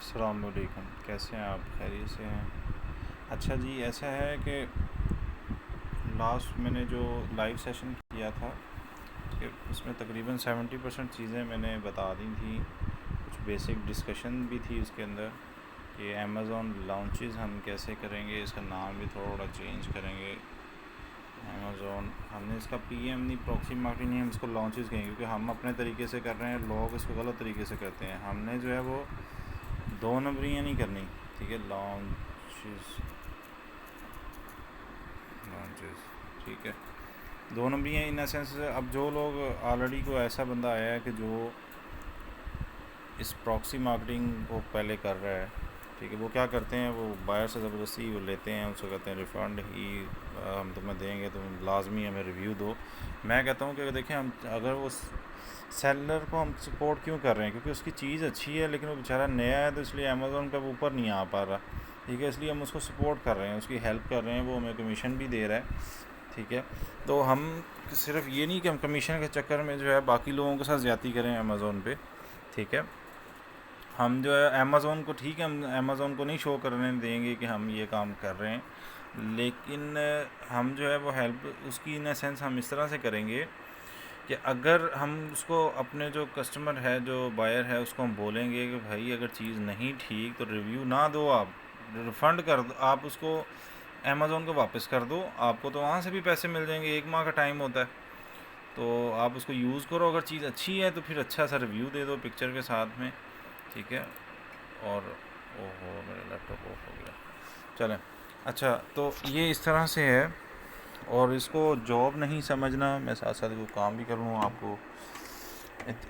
अस्सलाम वालेकुम, कैसे हैं आप? खैरियत से हैं? अच्छा जी, ऐसा है कि लास्ट मैंने जो लाइव सेशन किया था कि उसमें तकरीबन 70% चीज़ें मैंने बता दी थी। कुछ बेसिक डिस्कशन भी थी उसके अंदर कि अमेज़ॉन लॉन्चेस हम कैसे करेंगे, इसका नाम भी थोड़ा चेंज करेंगे। अमेज़ॉन हमने इसका पीएम नहीं, प्रॉक्सी मार्केटिंग नहीं, हम इसको लॉन्चेस कहेंगे क्योंकि हम अपने तरीके से कर रहे हैं, लोग इसको गलत तरीके से करते हैं। हमने जो है वो दो नंबरियाँ नहीं करनी, ठीक है। लॉन्चेस लॉन्चेस ठीक है, दो नंबरियाँ इन सेंस। अब जो लोग ऑलरेडी को ऐसा बंदा आया है कि जो इस प्रॉक्सी मार्केटिंग को पहले कर रहा है, ठीक है, वो क्या करते हैं, वो बायर से ज़बरदस्ती वो लेते हैं, उसको कहते हैं रिफ़ंड ही हम तुम्हें देंगे, तुम लाजमी हमें रिव्यू दो। मैं कहता हूँ कि देखें, हम अगर वो सेलर को हम सपोर्ट क्यों कर रहे हैं, क्योंकि उसकी चीज़ अच्छी है लेकिन वो बेचारा नया है, तो इसलिए अमेज़ॉन का ऊपर नहीं आ पा रहा, ठीक है, इसलिए हम उसको सपोर्ट कर रहे हैं, उसकी हेल्प कर रहे हैं, वो हमें कमीशन भी दे रहा है, ठीक है। तो हम सिर्फ ये नहीं कि हम कमीशन के चक्कर में जो है बाकी लोगों के साथ ज़्यादती करें अमेज़ॉन पे, ठीक है। हम जो है अमेज़ॉन को, ठीक है, हम अमेज़ॉन को नहीं शो करने देंगे कि हम ये काम कर रहे हैं, लेकिन हम जो है वो हेल्प उसकी इन सेंस हम इस तरह से करेंगे कि अगर हम उसको अपने जो कस्टमर है, जो बायर है, उसको हम बोलेंगे कि भाई अगर चीज़ नहीं ठीक तो रिव्यू ना दो, आप रिफ़ंड कर दो, आप उसको अमेज़ॉन को वापस कर दो, आपको तो वहाँ से भी पैसे मिल जाएंगे, 1 माह का टाइम होता है, तो आप उसको यूज़ करो, अगर चीज़ अच्छी है तो फिर अच्छा सा रिव्यू दे दो पिक्चर के साथ में, ठीक है। और ओहो, मेरा लैपटॉप ऑफ हो गया, चलें। अच्छा, तो ये इस तरह से है, और इसको जॉब नहीं समझना, मैं साथ साथ कोई काम भी कर लूँ आपको।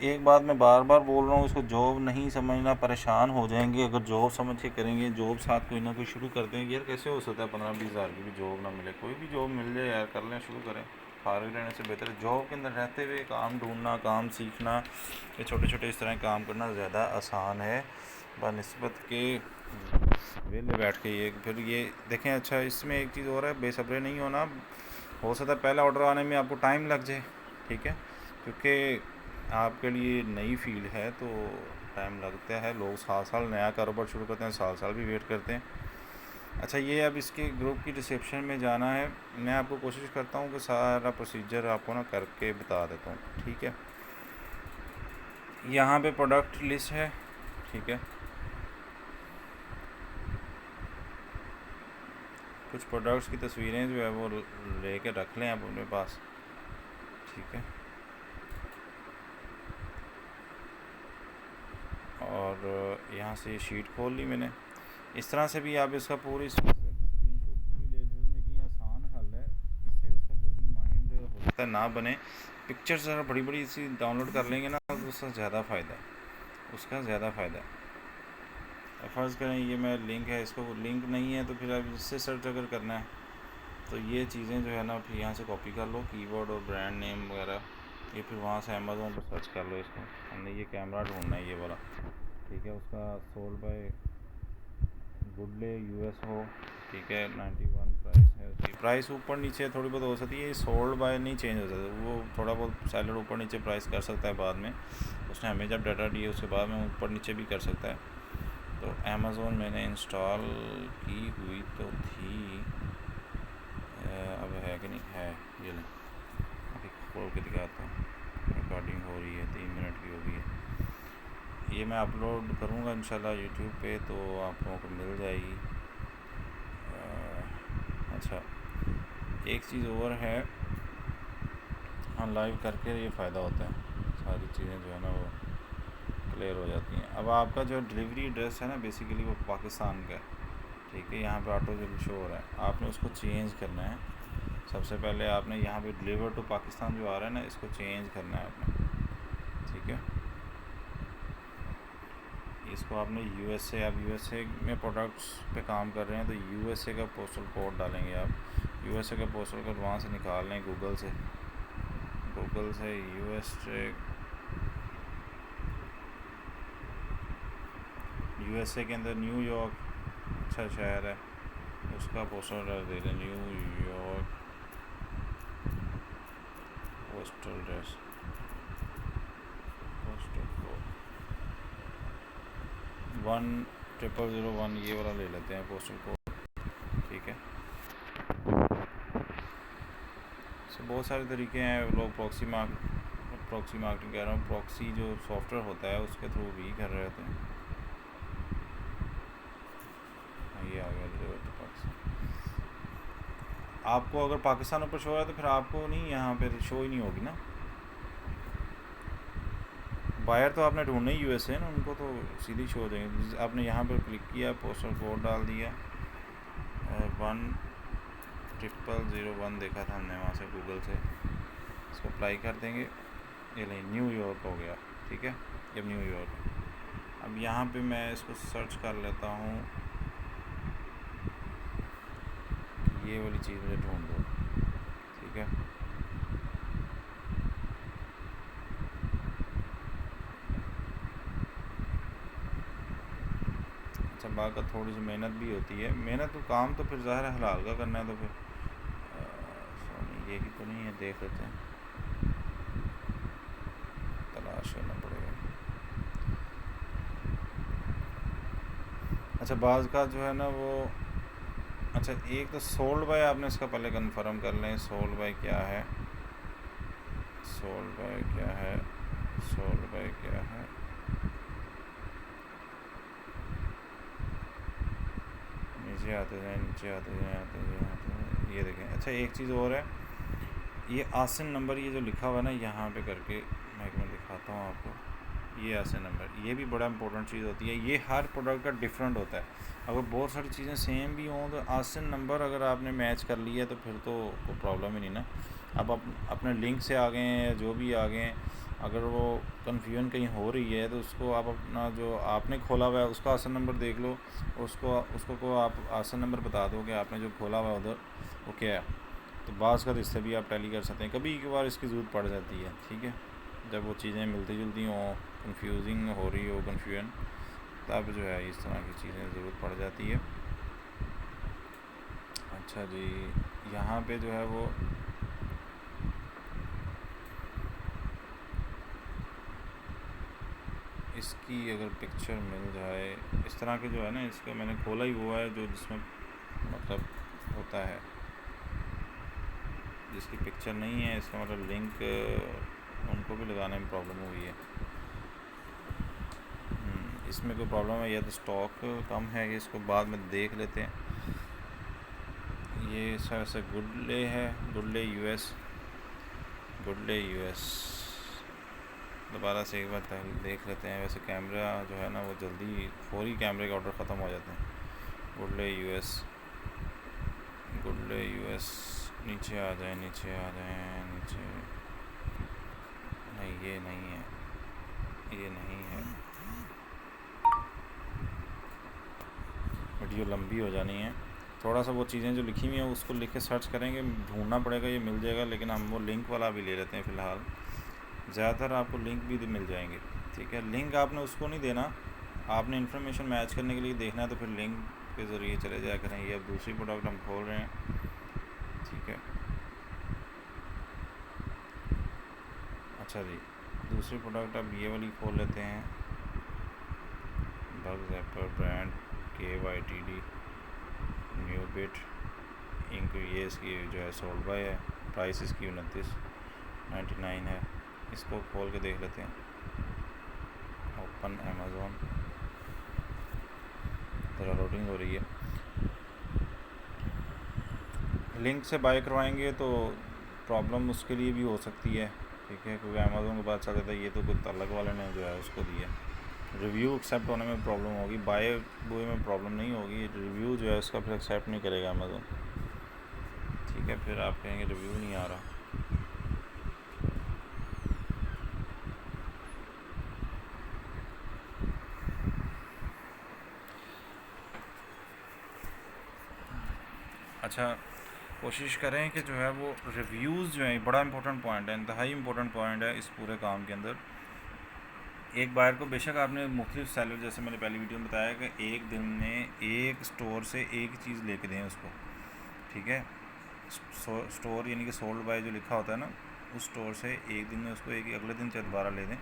एक बात मैं बार बार बोल रहा हूँ, इसको जॉब नहीं समझना, परेशान हो जाएंगे अगर जॉब समझ के करेंगे। जॉब साथ कोई ना कोई शुरू कर देंगे, यार कैसे हो सकता है 15-20 हज़ार की भी जॉब ना मिले? कोई भी जॉब मिल जाए यार, कर लें, शुरू करें। फारिग रहने से बेहतर है जॉब के अंदर रहते हुए काम ढूंढना, काम सीखना, ये छोटे छोटे इस तरह काम करना ज़्यादा आसान है बनिस्बत के वेले बैठ के। ये फिर ये देखें, अच्छा इसमें एक चीज़ और है, बेसब्रे नहीं होना। हो सकता है पहला ऑर्डर आने में आपको टाइम लग जाए, ठीक है, क्योंकि आपके लिए नई फील्ड है तो टाइम लगता है। लोग साल साल नया कारोबार शुरू करते हैं, साल साल भी वेट करते हैं। अच्छा, ये अब इसके ग्रुप की रिसेप्शन में जाना है, मैं आपको कोशिश करता हूँ कि सारा प्रोसीजर आपको ना करके बता देता हूँ, ठीक है। यहाँ पे प्रोडक्ट लिस्ट है, ठीक है, कुछ प्रोडक्ट्स की तस्वीरें जो है वो लेके रख लें आप अपने पास, ठीक है। और यहाँ से शीट खोल ली मैंने। इस तरह से भी आप इसका पूरी स्क्रीनशॉट भी ले लेने की आसान हल है, इससे उसका जल्दी माइंड हो सकता है ना बने। पिक्चर्स ज़रा बड़ी बड़ी सी डाउनलोड कर लेंगे ना तो उसका ज़्यादा फ़ायदा है, उसका ज़्यादा फ़ायदा है। फ़र्ज़ करें ये मैं लिंक है, इसको लिंक नहीं है तो फिर आप इससे सर्च अगर करना है तो ये चीज़ें जो है ना फिर यहाँ से कॉपी कर लो, कीवर्ड और ब्रांड नेम वगैरह, ये फिर वहाँ से अमेज़ॉन पर सर्च कर लो इसको। हमने ये कैमरा ढूंढना है, ये वाला, ठीक है, उसका सोल्ड बाय गुडले यूएस हो, ठीक है, 91 प्राइस है उसकी। प्राइस ऊपर नीचे थोड़ी बहुत हो सकती है, सोल्ड बाय नहीं चेंज हो सकता, वो थोड़ा बहुत सेलर ऊपर नीचे प्राइस कर सकता है बाद में, उसने हमें जब डाटा दिए उसके बाद में ऊपर नीचे भी कर सकता है। तो अमेज़ॉन मैंने इंस्टॉल की हुई तो थी, अब है कि नहीं है, ये लें अभी खोल के दिखाता हूँ। रिकॉर्डिंग हो रही है, 3 मिनट की हो गई है, ये मैं अपलोड करूँगा इंशाल्लाह यूट्यूब पे तो आप लोगों को मिल जाएगी। अच्छा, एक चीज़ और है, हाँ लाइव करके ये फ़ायदा होता है, सारी चीज़ें जो है ना वो क्लियर हो जाती हैं। अब आपका जो डिलीवरी एड्रेस है ना बेसिकली वो पाकिस्तान का है, ठीक है, यहाँ पे ऑटो जो शो हो रहा है, आपने उसको चेंज करना है। सबसे पहले आपने यहाँ पे डिलीवर टू पाकिस्तान जो आ रहा है ना, इसको चेंज करना है आपने, ठीक है। इसको आपने यूएसए, आप यूएसए में प्रोडक्ट्स पे काम कर रहे हैं तो यूएसए का पोस्टल कोड डालेंगे आप। यूएसए का पोस्टल कोड वहाँ से निकाल लें गूगल से, गूगल से यूएसए के अंदर न्यूयॉर्क अच्छा शहर है, उसका पोस्टल डाल दे दें, New York postal dress, postal code 0001 ये वाला ले लेते हैं पोस्टल कोड, ठीक है। सो बहुत सारे तरीके हैं, लोग प्रॉक्सी मार्केटिंग कह रहा हूँ, प्रॉक्सी जो सॉफ्टवेयर होता है उसके थ्रू भी कर रहे होते हैं। ये आ गया डिलीवर पाकिस्तान। आपको अगर पाकिस्तान ऊपर शो है तो फिर आपको नहीं, यहाँ पे शो ही नहीं होगी ना। बायर तो आपने ढूंढना ही यूएसए ना, उनको तो सीधी शो हो जाएंगे। आपने यहाँ पर क्लिक किया, पोस्टल कोड डाल दिया और 10001 देखा था हमने वहाँ से गूगल से, इसको अप्लाई कर देंगे। ये नहीं, न्यूयॉर्क हो गया, ठीक है, ये न्यूयॉर्क। अब यहाँ पे मैं इसको सर्च कर लेता हूँ, ये वाली चीज़ मुझे ढूंढ दो, ठीक है। अच्छा, बात का थोड़ी सी मेहनत भी होती है, मेहनत तो काम तो फिर ज़ाहिर है हलाल का करना है, तो फिर ये ही तो नहीं है, देख लेते हैं, तलाश करना पड़ेगा। अच्छा, बाज़ का जो है ना वो, अच्छा एक तो सोल्ड बाय, आपने इसका पहले कंफर्म कर लें, सोल्ड बाय क्या है, सोल्ड बाय क्या है, सोल्ड बाय क्या है। नीचे आते जाए, नीचे आते जाए, आते जाए, आते जाए, ये देखें। अच्छा एक चीज़ और है, ये आसिन नंबर, ये जो लिखा हुआ है ना यहाँ पे करके, मैं दिखाता हूँ आपको, ये आसिन नंबर, ये भी बड़ा इंपॉर्टेंट चीज़ होती है। ये हर प्रोडक्ट का डिफरेंट होता है। अगर बहुत सारी चीज़ें सेम भी हों तो आसिन नंबर अगर आपने मैच कर लिया तो फिर तो कोई प्रॉब्लम ही नहीं ना। अब अपने लिंक से आ गए हैं या जो भी आ गए हैं, अगर वो कन्फ्यूजन कहीं हो रही है तो उसको आप अपना जो आपने खोला हुआ है उसका आसन नंबर देख लो, उसको को आप आसन नंबर बता दो कि आपने जो खोला हुआ है उधर वो क्या है, तो बाज़ का इससे भी आप टैली कर सकते हैं। कभी कभार इसकी ज़रूरत पड़ जाती है, ठीक है, जब वो चीज़ें मिलती जुलती हों, कंफ्यूजिंग हो रही हो कन्फ्यूजन, तब जो है इस तरह की चीज़ें ज़रूरत पड़ जाती है। अच्छा जी, यहाँ पे जो है वो इसकी अगर पिक्चर मिल जाए इस तरह के जो है ना, इसका मैंने खोला ही हुआ है जो जिसमें मतलब होता है, जिसकी पिक्चर नहीं है, इसका मतलब लिंक उनको भी लगाने में प्रॉब्लम हुई है। इसमें कोई प्रॉब्लम है या तो स्टॉक कम है, ये इसको बाद में देख लेते हैं। ये सर से गुडले है, गुडले यूएस, गुडले यूएस, दोबारा से एक बार देख लेते हैं। वैसे कैमरा जो है ना वो जल्दी फौरी कैमरे के ऑर्डर ख़त्म हो जाते हैं। गुडले यूएस, गुडले यूएस, नीचे आ जाए, नीचे आ जाए, नीचे, नहीं ये नहीं है, ये नहीं है, वीडियो लंबी हो जानी है। थोड़ा सा वो चीज़ें जो लिखी हुई हैं उसको लिख के सर्च करेंगे, ढूंढना पड़ेगा, ये मिल जाएगा, लेकिन हम वो लिंक वाला भी ले लेते हैं फ़िलहाल। ज़्यादातर आपको लिंक भी मिल जाएंगे, ठीक है। लिंक आपने उसको नहीं देना, आपने इन्फॉर्मेशन मैच करने के लिए देखना है तो फिर लिंक के ज़रिए चले जाया करें। ये अब दूसरी प्रोडक्ट हम खोल रहे हैं, ठीक है। अच्छा जी, दूसरी प्रोडक्ट अब ये वाली खोल लेते हैं, bugs appear brand KYTD new bit ink, ये इसकी जो है सोल्ड बाय है, प्राइस इसकी 29.99 है। इसको खोल के देख लेते हैं, ओपन अमेज़ॉन, ज़रा लोडिंग हो रही है। लिंक से बाय करवाएंगे तो प्रॉब्लम उसके लिए भी हो सकती है, ठीक है, क्योंकि अमेज़ॉन को पता चल जाता है ये तो कुछ अलग वाले ने जो है उसको दिया। रिव्यू एक्सेप्ट होने में प्रॉब्लम होगी, बाय बुए में प्रॉब्लम नहीं होगी, रिव्यू जो है उसका फिर एक्सेप्ट नहीं करेगा अमेज़ॉन, ठीक है। फिर आप कहेंगे रिव्यू नहीं आ रहा। अच्छा, कोशिश करें कि जो है वो रिव्यूज़ जो है बड़ा इंपॉर्टेंट पॉइंट है, इंतहाई इंपॉर्टेंट पॉइंट है इस पूरे काम के अंदर। एक बायर को बेशक आपने मुख्तलिफ सेलर, जैसे मैंने पहली वीडियो में बताया कि एक दिन में एक स्टोर से एक चीज़ लेके दें उसको, ठीक है। स्टोर यानी कि सोल्ड बाय जो लिखा होता है ना, उस स्टोर से एक दिन में उसको एक, अगले दिन से दोबारा ले दें।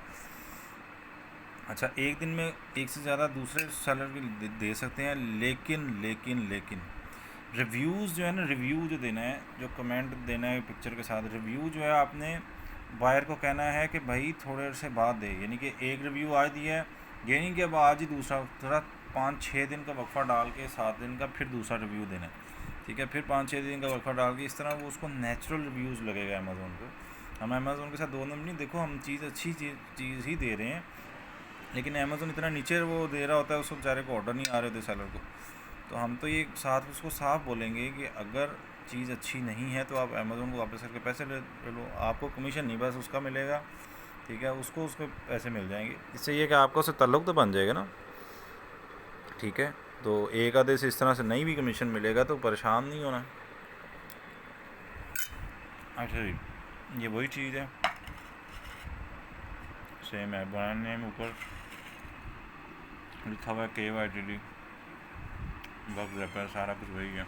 अच्छा, एक दिन में एक से ज़्यादा दूसरे सेलर भी दे सकते हैं, लेकिन रिव्यूज़ जो है ना, रिव्यू जो देना है, जो कमेंट देना है पिक्चर के साथ, रिव्यू जो है आपने बायर को कहना है कि भाई थोड़े से बाद दे। यानी कि एक रिव्यू आज दिया है, ये नहीं कि अब आज ही दूसरा, थोड़ा 5-6 दिन का वक्फा डाल के 7 दिन का फिर दूसरा रिव्यू देना है, ठीक है, फिर 5-6 दिन का वक्फा डाल के, इस तरह वो उसको नेचुरल रिव्यूज़ लगेगा अमेज़ोन को। हम अमेज़ोन के साथ दो नंबर नहीं, देखो हम चीज़ अच्छी चीज़ ही दे रहे हैं, लेकिन अमेज़ोन इतना नीचे वो दे रहा होता है, उसको बेचारे को ऑर्डर नहीं आ रहे होते सेलर को। तो हम तो ये साथ उसको साफ बोलेंगे कि अगर चीज़ अच्छी नहीं है तो आप अमेज़ोन को वापस करके पैसे ले लो, आपको कमीशन नहीं बस उसका मिलेगा, ठीक है, उसको उसके पैसे मिल जाएंगे। इससे ये कि आपका उससे ताल्लुक़ तो बन जाएगा ना, ठीक है। तो एक आधे से इस तरह से नहीं भी कमीशन मिलेगा तो परेशान नहीं होना। अच्छा जी, ये वही चीज़ है, सेम है, ब्रांड नेम ऊपर लिखा हुआ है KYTD, बग रैपर, सारा कुछ वही है।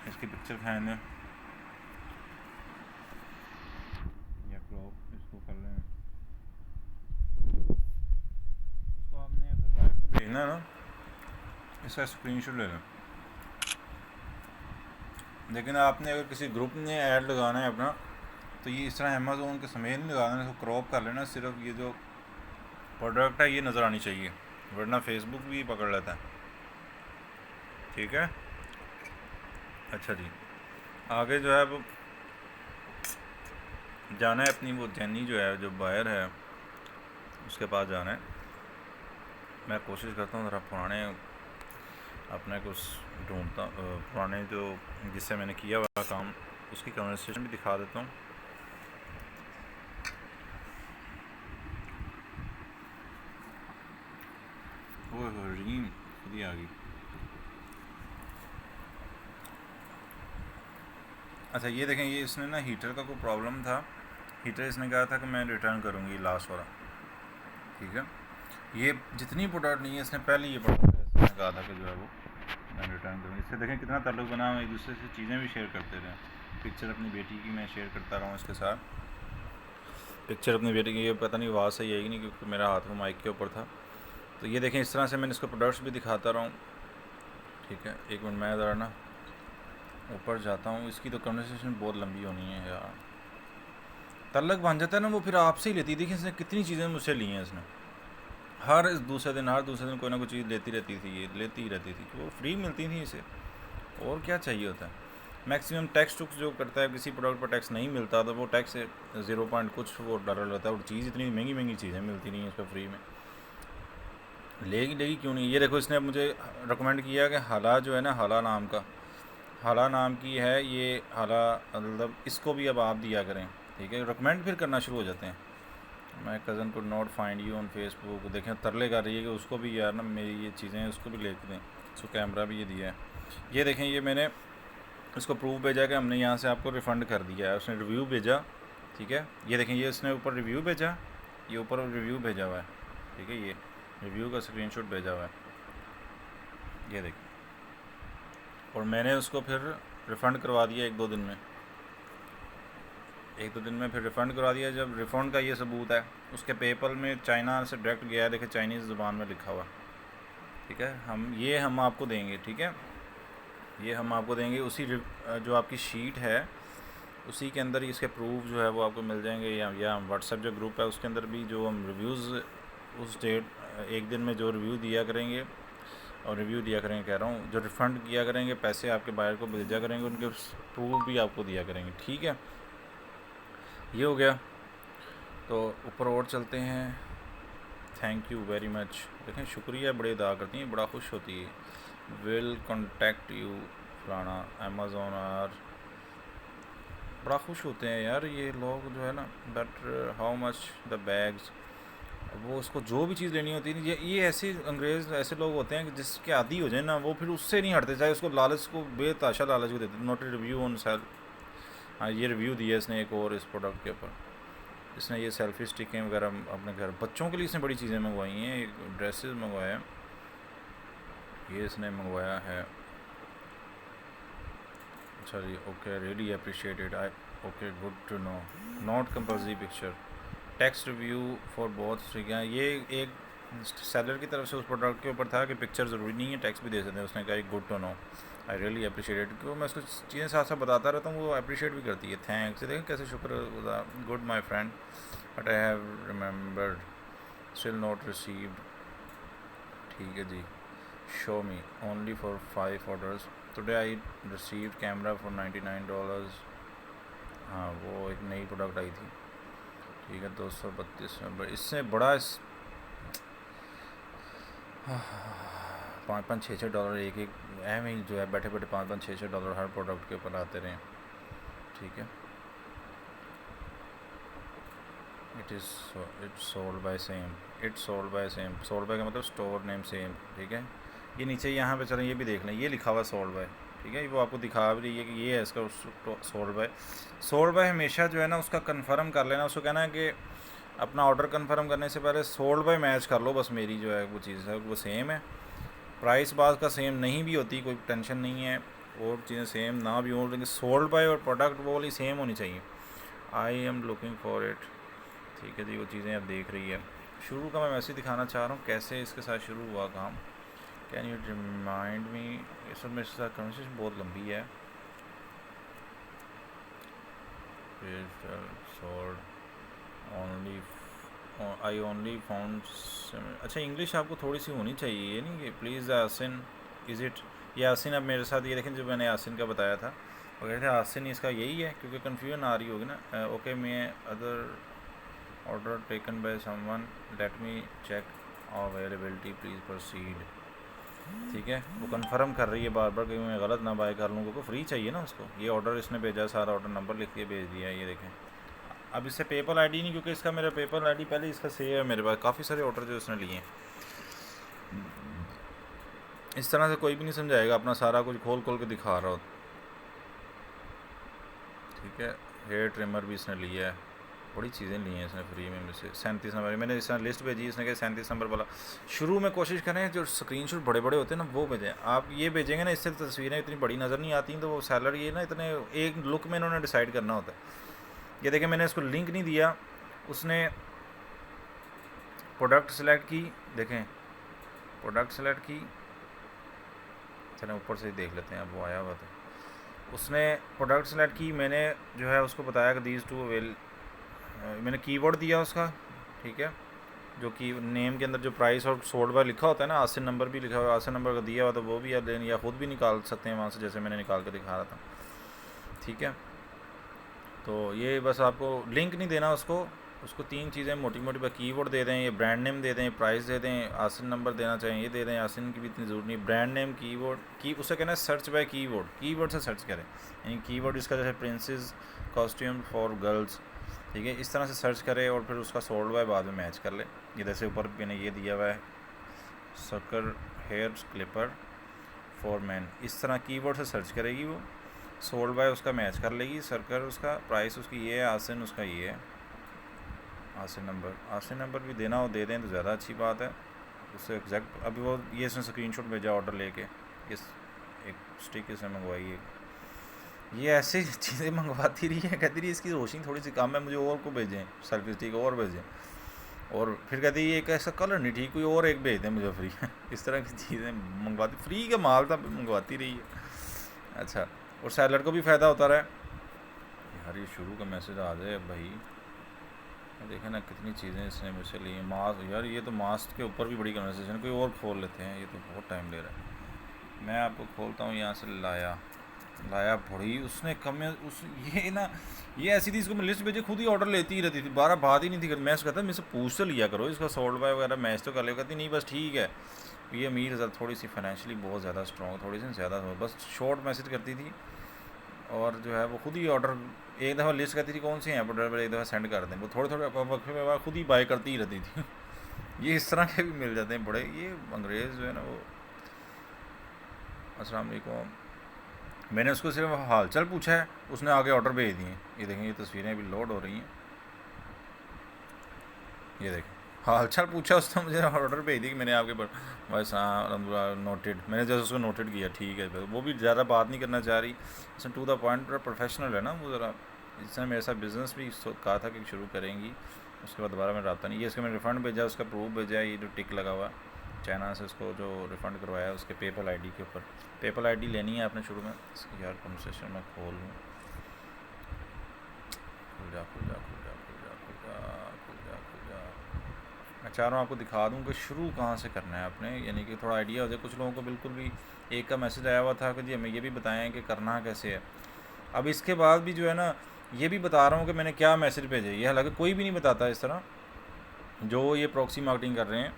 इसकी पिक्चर खाएंगे या क्रॉप इसको कर लें, उसको आपने अगर बाहर को भेजना है ना, इसका स्क्रीनशॉट ले लें। लेकिन आपने अगर किसी ग्रुप में ऐड लगाना है अपना, तो ये इस तरह अमेज़ोन के समेत नहीं लगाना, इसको क्रॉप कर लेना, सिर्फ ये जो प्रोडक्ट है ये नज़र आनी चाहिए, वरना फेसबुक भी पकड़ लेता है, ठीक है। अच्छा जी, आगे जो है अब जाना है अपनी वो जैनी जो है, जो बायर है, उसके पास जाना है। मैं कोशिश करता हूँ ज़रा पुराने अपने कुछ ढूंढता, पुराने जो जिससे मैंने किया हुआ काम उसकी कन्वर्सेशन भी दिखा देता हूँ। वो रीम खुद ही आ गई। अच्छा ये देखें, ये इसने ना हीटर का कोई प्रॉब्लम था, हीटर इसने कहा था कि मैं रिटर्न करूँगी लास्ट वाला, ठीक है। ये जितनी प्रोडक्ट नहीं है, इसने पहले ये प्रोडक्ट इसने कहा था कि जो है वो मैं रिटर्न करूँगी। इससे देखें कितना ताल्लुक़ बना, हम एक दूसरे से चीज़ें भी शेयर करते रहे। पिक्चर अपनी बेटी की मैं शेयर करता रहा हूँ इसके साथ, पिक्चर अपनी बेटी की, ये पता नहीं आवाज़ सही आएगी नहीं क्योंकि मेरा हाथ वो माइक के ऊपर था। तो ये देखें इस तरह से मैंने इसको प्रोडक्ट्स भी दिखाता रहा हूँ, ठीक है। एक मिनट मैं ज़रा ना ऊपर जाता हूँ, इसकी तो कन्वर्सेशन बहुत लंबी होनी है यार, ताल्लुक़ बन जाता है ना वो, फिर आपसे ही लेती है। देखिए इसने कितनी चीज़ें मुझसे ली हैं, इसने हर दूसरे दिन कोई ना कोई चीज़ लेती रहती थी, ये लेती ही रहती थी, वो फ्री मिलती थी इसे, और क्या चाहिए होता है। मैक्सिमम टैक्स टुक्स जो करता है, किसी प्रोडक्ट पर टैक्स नहीं मिलता तो वो टैक्स 0 पॉइंट कुछ वो डर रहता है, और चीज़ इतनी महंगी चीज़ें मिलती नहीं है इस पर फ्री में, लेगी क्यों नहीं। ये देखो इसने मुझे रिकमेंड किया कि हाला जो है ना, हाला नाम की है ये, हाला मतलब इसको भी अब आप दिया करें, ठीक है। रिकमेंड फिर करना शुरू हो जाते हैं। मैं कज़न को not find you on Facebook, देखें तरले कर रही है कि उसको भी यार ना मेरी ये चीज़ें उसको भी लेके दें, उसको कैमरा भी ये दिया है। ये देखें, ये मैंने इसको प्रूफ भेजा कि हमने यहाँ से आपको रिफ़ंड कर दिया है, उसने रिव्यू भेजा, ठीक है। ये देखें, ये इसने ऊपर रिव्यू भेजा, ये ऊपर रिव्यू भेजा हुआ है, ठीक है, ये रिव्यू का स्क्रीनशॉट भेजा हुआ है, ये देखें। और मैंने उसको फिर रिफ़ंड करवा दिया 1-2 दिन में, फिर रिफ़ंड करवा दिया। जब रिफ़ंड का ये सबूत है, उसके पेपल में चाइना से डायरेक्ट गया है, देखे चाइनीज़ ज़ुबान में लिखा हुआ, ठीक है। हम आपको देंगे, ठीक है, ये हम आपको देंगे। उसी जो आपकी शीट है उसी के अंदर ही इसके प्रूफ जो है वो आपको मिल जाएंगे, या व्हाट्सएप जो ग्रुप है उसके अंदर भी जो हम रिव्यूज़ उस डेट 1 दिन में जो रिव्यू दिया करेंगे, कह रहा हूँ, जो रिफ़ंड किया करेंगे पैसे आपके बायर को भेजा करेंगे, उनके प्रूफ भी आपको दिया करेंगे, ठीक है। ये हो गया, तो ऊपर और चलते हैं। थैंक यू वेरी मच, देखें शुक्रिया बड़े अदा करती हैं, बड़ा खुश होती है। विल कॉन्टैक्ट यू फलाना, अमेज़ोन, और बड़ा खुश होते हैं यार ये लोग जो है ना। But how much the bags, वो उसको जो भी चीज़ लेनी होती है, ये ऐसे अंग्रेज़ ऐसे लोग होते हैं कि जिसके आदी हो जाए ना वो फिर उससे नहीं हटते, चाहे उसको लालच को बेताशा लालच को देते। नोट रिव्यू ऑन सेल, हाँ ये रिव्यू दिया इसने एक और इस प्रोडक्ट के ऊपर, इसने ये सेल्फी स्टिकें वगैरह अपने घर बच्चों के लिए इसने बड़ी चीज़ें मंगवाई हैं, ड्रेसेस मंगवाए हैं, ये इसने मंगवाया है। अच्छा जी, okay, really appreciated, I okay, good to know, not compulsory picture, text review for both, ठीक है। ये एक सेलर की तरफ से उस प्रोडक्ट के ऊपर था कि पिक्चर ज़रूरी नहीं है, टेक्स्ट भी दे सकते हैं। उसने कहा good to know, I really appreciate it. क्योंकि मैं उसको चीज़ें साथ साथ बताता रहता हूँ, वो अप्रिशिएट भी करती है। थैंक्स, देखें कैसे शुक्र, good my friend, but I have remembered still not received, ठीक है जी। Show me only for 5 orders today, I received camera for $99। हाँ, वो एक नई प्रोडक्ट आई थी, ठीक है। 232 नंबर, इससे बड़ा 5-5, $6-6 एक एक एम ही जो है, बैठे बैठे $5-5, $6-6 हर प्रोडक्ट के ऊपर आते रहें, ठीक है। It sold by same, sold by का मतलब स्टोर नेम सेम, ठीक है। ये नीचे यहाँ पे चलें, ये भी देख लें, ये लिखा हुआ सोल्ड बाय, ठीक है। वो आपको दिखा भी रही है कि ये है इसका सोल्ड बाय हमेशा जो है ना उसका कंफर्म कर लेना। उसको कहना है कि अपना ऑर्डर कंफर्म करने से पहले सोल्ड बाय मैच कर लो, बस मेरी जो है वो चीज़ है वो सेम है। प्राइस बात का सेम नहीं भी होती, कोई टेंशन नहीं है, और चीज़ें सेम ना भी हों, लेकिन सोल्ड बाय और प्रोडक्ट वो वाली सेम होनी चाहिए। I am looking for it, ठीक है जी। वो चीज़ें आप देख रही है। शुरू का मैं वैसे ही दिखाना चाह रहा हूँ कैसे इसके साथ शुरू हुआ काम। कैन यू रिमाइंड मी, इस मेरे साथ कन्वर्सेशन बहुत लंबी है। ओनली आई ओनली फाउंड, अच्छा इंग्लिश आपको थोड़ी सी होनी चाहिए, ये नहीं कि प्लीज़ आसिन इज़ इट। ये आसिन अब मेरे साथ, ये देखें जो मैंने आसिन का बताया था, वो कहते हैं आसिन इसका यही है, क्योंकि कन्फ्यूजन आ रही होगी ना। ओके, मैं other order taken by someone, let me check availability, please proceed, ठीक है। वो कंफर्म कर रही है बार बार कि मैं गलत ना बाय कर लूँ, क्योंकि फ्री चाहिए ना उसको। ये ऑर्डर इसने भेजा, सारा ऑर्डर नंबर लिख के भेज दिया है, ये देखें। अब इससे पेपल आईडी नहीं, क्योंकि इसका मेरा पेपल आईडी पहले इसका सेव है मेरे पास, काफ़ी सारे ऑर्डर जो इसने लिए हैं। इस तरह से कोई भी नहीं समझाएगा, अपना सारा कुछ खोल खोल के दिखा रहा हो, ठीक है। हेयर ट्रिमर भी इसने लिया है, बड़ी चीज़ें ली हैं इसने फ्री में मुझसे। 37 नंबर मैंने इस लिस्ट भेजी, इसने कहा 37 नंबर वाला। शुरू में कोशिश करें जो स्क्रीनशॉट बड़े बड़े होते हैं ना वो भेजें। आप ये भेजेंगे ना, इससे तस्वीरें इतनी बड़ी नज़र नहीं आती, तो वो सेलर ये ना इतने एक लुक में इन्होंने डिसाइड करना होता है। ये देखें, मैंने इसको लिंक नहीं दिया, उसने प्रोडक्ट सेलेक्ट की, देखें प्रोडक्ट सेलेक्ट की, चलें ऊपर से ही देख लेते हैं, अब वो आया हुआ था। उसने प्रोडक्ट सेलेक्ट की, मैंने जो है उसको बताया कि दीज टू अवेल, मैंने कीवर्ड दिया उसका, ठीक है। जो कि नेम के अंदर जो प्राइस और सोल्ड बाय लिखा होता है ना, आसिन नंबर भी लिखा हुआ है, आसिन नंबर का दिया हुआ तो वो भी या ख़ुद भी निकाल सकते हैं वहाँ से, जैसे मैंने निकाल कर दिखा रहा था, ठीक है। तो ये बस आपको लिंक नहीं देना उसको 3 चीज़ें मोटी मोटी पर कीवर्ड दे दें, ये ब्रांड नेम दे दें, प्राइस दे दें, आसिन नंबर देना चाहें ये दे दें। आसिन की भी इतनी ज़रूरत नहीं, ब्रांड नेम, कीवर्ड उसे कहना है सर्च बाय कीवर्ड से सर्च करें। यानी कीवर्ड इसका जैसे प्रिंसेस कॉस्ट्यूम फॉर गर्ल्स, ठीक है, इस तरह से सर्च करें और फिर उसका सोल्ड बाय बाद में मैच कर ले। ये जैसे ऊपर मैंने ये दिया हुआ है, circle hair clipper for man, इस तरह कीवर्ड से सर्च करेगी वो, सोल्ड बाय उसका मैच कर लेगी, सर्कल उसका, प्राइस उसकी ये है, आसिन उसका ये है। आसिन नंबर भी देना हो दे दें तो ज़्यादा अच्छी बात है, उससे एग्जैक्ट। अभी वो ये इसने स्क्रीनशॉट भेजा ऑर्डर लेके, इस एक स्टिक इसने मंगवाई है, ये ऐसे चीज़ें मंगवाती रही है, कहती रही इसकी रोशनी थोड़ी सी कम है, मुझे और को भेजें, सेल्फी स्टिक और भेजें, और फिर कहती है एक ऐसा कलर नहीं ठीक, कोई और एक भेज दें मुझे फ्री इस तरह की चीज़ें मंगवाती, फ्री का माल था मंगवाती रही है। अच्छा, और सेलर को भी फ़ायदा होता रहा यार। ये शुरू का मैसेज आ जाए भाई, देखें ना कितनी चीज़ें इसने मुझसे ली। मास्क, यार ये तो मास्क के ऊपर भी बड़ी कन्वर्सेशन, कोई और खोल लेते हैं, ये तो बहुत टाइम ले रहा है। मैं आपको खोलता हूँ यहाँ से, लाया बड़ी उसने कम उस ये ना, ये ऐसी थी, इसको मैं लिस्ट भेजे खुद ही ऑर्डर लेती ही रहती थी, 12 बात ही नहीं थी करती। मैं कहता मेरे से पूछ तो लिया करो इसका सोल्ड बाय वगैरह मैच तो कर ले, कहती नहीं बस ठीक है। ये अमीर ज़्यादा, थोड़ी सी फाइनेंशियली बहुत ज़्यादा स्ट्रॉन्ग, थोड़ी सी ज़्यादा, बस शॉर्ट मैसेज करती थी, और जो है वो खुद ही ऑर्डर एक दफ़ा लिस्ट करती थी कौन से हैं प्रोडक्ट, एक दफ़ा सेंड कर दें, वो थोड़े थोड़े वक्फे में खुद ही बाय करती ही रहती थी ये इस तरह के भी मिल जाते हैं बड़े, ये अंग्रेज़ जो है ना वो। अस्सलाम वालेकुम, मैंने उसको सिर्फ हाल चाल पूछा है, उसने आगे ऑर्डर भेज दिए। ये देखें, ये तस्वीरें अभी लोड हो रही हैं, ये देखें हाल चाल पूछा उसने, मुझे ऑर्डर भेज दी कि मैंने आपके बस नोटेड, मैंने जैसे उसको नोटेड किया, ठीक है। वो भी ज़्यादा बात नहीं करना चाह रही, इसने टू द पॉइंट, प्रोफेशनल है ना वो ज़रा। इसने मेरे साथ बिज़नेस भी कहा था कि शुरू करेंगी, उसके बाद दोबारा मैंने रब्ता नहीं। ये इसका मैंने रिफ़ंड भेजा, उसका प्रूफ भेजा, ये जो टिक लगा हुआ चाइना से उसको जो रिफ़ंड करवाया उसके पेपल आईडी के ऊपर। पेपल आईडी लेनी है आपने शुरू में। इसकी यार कन्वर्सेशन मैं खोल लूँ, खुल जा खुल जा खुल जा खुल जा खुल जा खुल जा खुल जा। मैं चाह रहा हूँ आपको दिखा दूँ कि शुरू कहाँ से करना है आपने, यानी कि थोड़ा आइडिया हो जाए। कुछ लोगों को बिल्कुल भी एक का मैसेज आया हुआ था कि जी हमें ये भी बताएं कि करना कैसे है। अब इसके बाद भी जो है ना, ये भी बता रहा हूँ कि मैंने क्या मैसेज भेजे। ये हालांकि कोई भी नहीं बताता इस तरह जो ये प्रॉक्सी मार्केटिंग कर रहे हैं।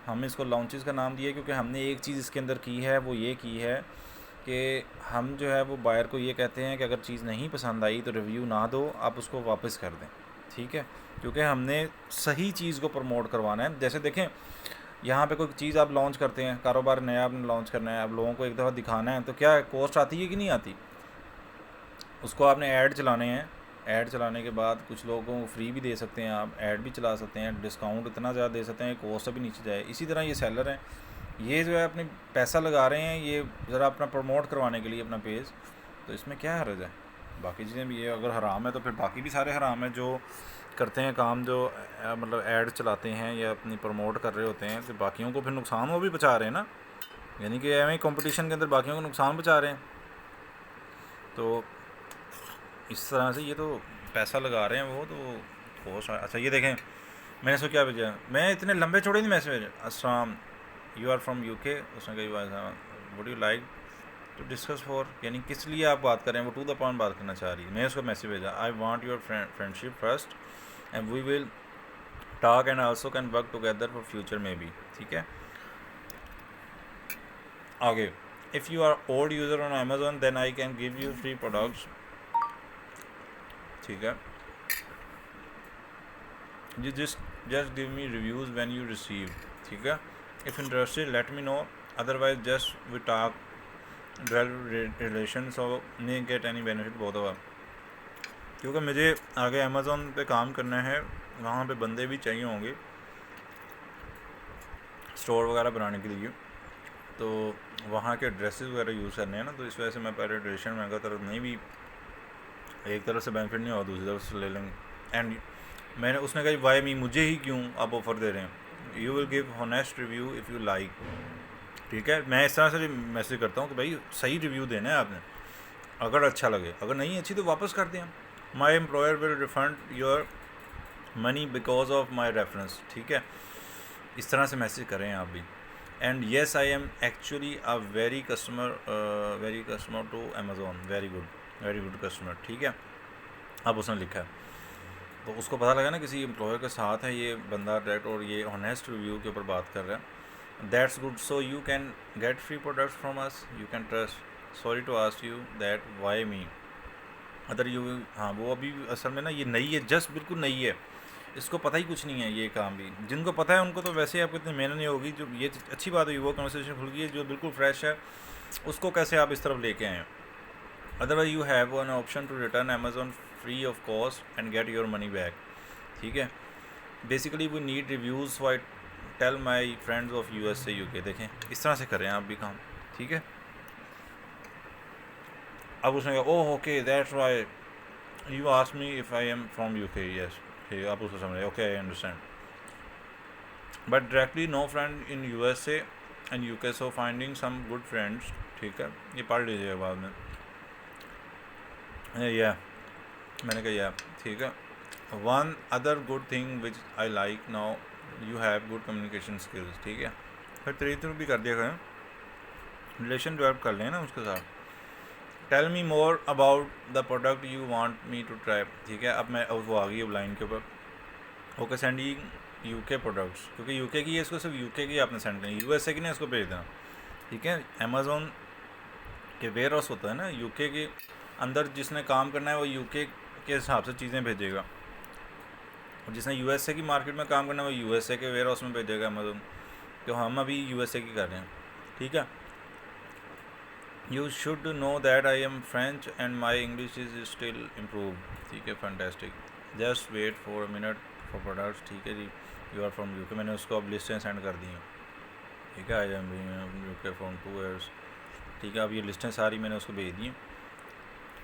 हमने इसको लॉन्चेस का नाम दिया क्योंकि हमने एक चीज़ इसके अंदर की है, वो ये की है कि हम जो है वो बायर को ये कहते हैं कि अगर चीज़ नहीं पसंद आई तो रिव्यू ना दो, आप उसको वापस कर दें, ठीक है। क्योंकि हमने सही चीज़ को प्रमोट करवाना है। जैसे देखें, यहाँ पे कोई चीज़ आप लॉन्च करते हैं, कारोबार नया आपने लॉन्च करना है, अब लोगों को एक दफ़ा दिखाना है, तो क्या कॉस्ट आती है कि नहीं आती? उसको आपने ऐड चलाने हैं। ऐड चलाने के बाद कुछ लोगों को फ्री भी दे सकते हैं, आप ऐड भी चला सकते हैं, डिस्काउंट इतना ज़्यादा दे सकते हैं कॉस्ट भी नीचे जाए। इसी तरह ये सेलर हैं, ये जो है अपने पैसा लगा रहे हैं ये ज़रा अपना प्रमोट करवाने के लिए अपना पेज, तो इसमें क्या हर्ज है? बाकी चीज़ें भी, ये अगर हराम है तो फिर बाकी भी सारे हराम है जो करते हैं काम, जो मतलब ऐड चलाते हैं या अपनी प्रमोट कर रहे होते हैं, तो बाकियों को फिर नुकसान वो भी बचा रहे हैं ना, यानी कि एवं कंपटीशन के अंदर बाकियों को नुकसान बचा रहे हैं। तो इस तरह से ये तो पैसा लगा रहे हैं वो तो कोस्ट। अच्छा ये देखें मैंने इसको क्या भेजा, मैं इतने लंबे चौड़े नहीं मैसेज भेजा। अस्सलाम, यू आर फ्रॉम यूके, उसने कही would you like to discuss for, यानी किस लिए आप बात कर रहे हैं, वो टू द पॉइंट बात करना चाह रही है। मैं उसको मैसेज भेजा, I want your friendship first and we will talk and also can work together for future में भी, ठीक है। आगे, if you are old user on Amazon then I can give you free products, ठीक है। You just give me reviews when you receive, ठीक है। If interested let me know, otherwise just we talk relation, so नहीं get any benefit both of us, क्योंकि मुझे आगे Amazon पे काम करना है, वहाँ पे बंदे भी चाहिए होंगे स्टोर वगैरह बनाने के लिए, तो वहाँ के एड्रेसेस वगैरह यूज़ करने हैं ना, तो इस वजह से मैं पहले रिलेशन में अगर तरफ नहीं भी एक तरफ से बेनिफिट नहीं होगा दूसरी तरफ से ले लेंगे। एंड मैंने उसने कहा वाई मी, मुझे ही क्यों आप ऑफ़र दे रहे हैं, you will give honest review if you like, ठीक है। मैं इस तरह से मैसेज करता हूँ कि भाई सही रिव्यू देना है आपने, अगर अच्छा लगे, अगर नहीं अच्छी तो वापस कर दें। My employer will refund your money because of my reference, ठीक है। इस तरह से मैसेज करें आप भी। And yes I am actually a very customer to Amazon, very good customer, ठीक है। अब उसने लिखा है तो उसको पता लगा ना किसी एम्प्लॉयर के साथ है ये बंदा डायरेक्ट, और ये ऑनेस्ट रिव्यू के ऊपर बात कर रहा है। That's good, so you can get free products from us, you can trust, sorry to ask you that why me, other you. हाँ वो अभी असल में ना ये नई है, जस्ट बिल्कुल नई है, इसको पता ही कुछ नहीं है ये काम भी। जिनको पता है उनको तो वैसे ही आपको इतनी मेहनत नहीं होगी। जो ये अच्छी बात हुई वो कन्वर्सेशन खुल गई है, जो बिल्कुल फ्रेश है उसको कैसे आप इस तरफ लेके आए हैं। Otherwise you have an option to return Amazon free of cost and get your money back, ठीक है। Basically we need reviews, so I tell my friends of USA UK। देखें इस तरह से करें आप भी काम, ठीक है। अब उसने कहा oh okay that's why you ask me if I am from UK, yes, ठीक है। आप उसको समझे, okay I understand, but directly no friend in USA and UK, so finding some good friends, ठीक है। ये पढ़ लीजिएगा बाद में, या मैंने कहा या, ठीक है। One other good thing which I like now you have good communication skills, ठीक है। फिर तरीके भी कर दिया करें, रिलेशन डेवलप कर लें ना उसके साथ। Tell me more about the product you want me to try, ठीक है। अब मैं वो आ गई अब लाइन के ऊपर, ओके सेंडिंग UK प्रोडक्ट्स, क्योंकि UK की है, इसको सिर्फ UK की आपने सेंड करनी, USA की नहीं इसको भेज देना, ठीक है। अमेज़ोन के वेयर हाउस होता है ना UK के अंदर, जिसने काम करना है वो UK के हिसाब से चीज़ें भेजेगा, और जिसने USA की मार्केट में काम करना है वो USA के वेयर हाउस में भेजेगा अमेज़ोन। तो हम अभी USA की कर रहे हैं, ठीक है। You should know that I am French and my English is still improve, ठीक है, fantastic, just wait for a minute for products, ठीक है जी। यू आर फ्रॉम UK, मैंने उसको अब लिस्टें सेंड कर दी हैं, ठीक है। I M UK from 2 years, ठीक है। अब ये लिस्टें सारी मैंने उसको भेज दी हैं।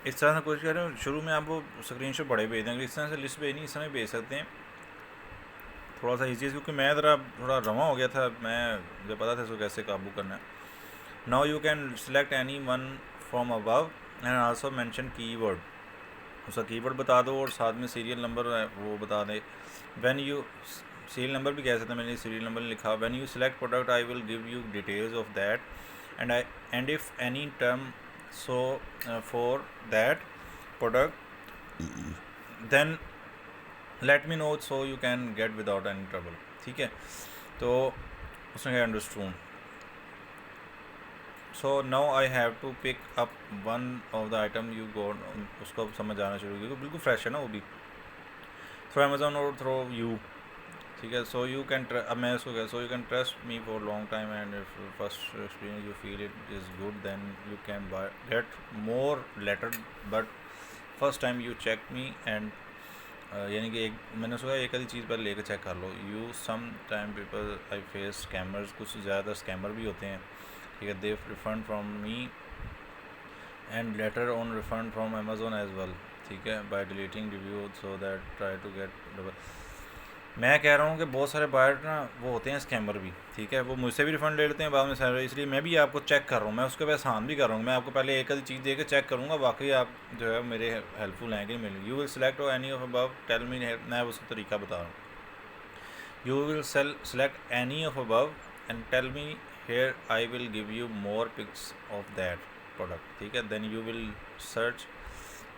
इस तरह से कोशिश करें, शुरू में आप वो स्क्रीन शॉट बड़े भेज देंगे, इस तरह से लिस्ट भेजनी, इस तरह भेज सकते हैं थोड़ा सा ईजी है क्योंकि मैं थोड़ा रवा हो गया था, मैं मुझे पता था इसको कैसे काबू करना है। Now you can select any one from above and also mention keyword, उसका कीवर्ड बता दो और साथ में सीरियल नंबर वो बता दे। व्हेन यू सीरियल नंबर भी कह सकते हैं, मैंने सीरियल नंबर लिखा। When you select product I will give you details of that and if any term so for that product then let me know so you can get without any trouble. ठीक है, तो उसने क्या understood. So now I have to pick up one of the item you got, उसको समझ आना शुरू क्योंकि बिल्कुल फ्रेश है ना वो भी, थ्रो अमेजोन और थ्रो यू। ठीक है, सो यू कैन अब मैं उसको कह, so you can trust me for long time and if first experience you feel it is good then you can buy get more later but first time you check me and यानी कि एक मैंने सोचा एक आधी चीज़ पहले लेकर check कर लो। You some time people I face scammers, कुछ ज़्यादा स्कैमर भी होते हैं। ठीक है, they refund from me and later on refund from Amazon as well. ठीक है, by deleting review so that try to get double. मैं कह रहा हूँ कि बहुत सारे बायर ना वो होते हैं स्कैमर भी। ठीक है, वो मुझसे भी रिफ़ंड ले लेते हैं बाद में सैलरी, इसलिए मैं भी आपको चेक कर रहा हूँ, मैं उसके पे आसान भी कर रहा हूँ। मैं आपको पहले एक आधी चीज़ दे के चेक करूँगा, बाकी आप जो है मेरे हेल्पफुल हैं कि नहीं मिलेंगे। You will select any of above tell me, मैं उसका तरीका बता रहा हूँ। You will select any of above and tell me here I will give you more pics of that product. ठीक है, then you will search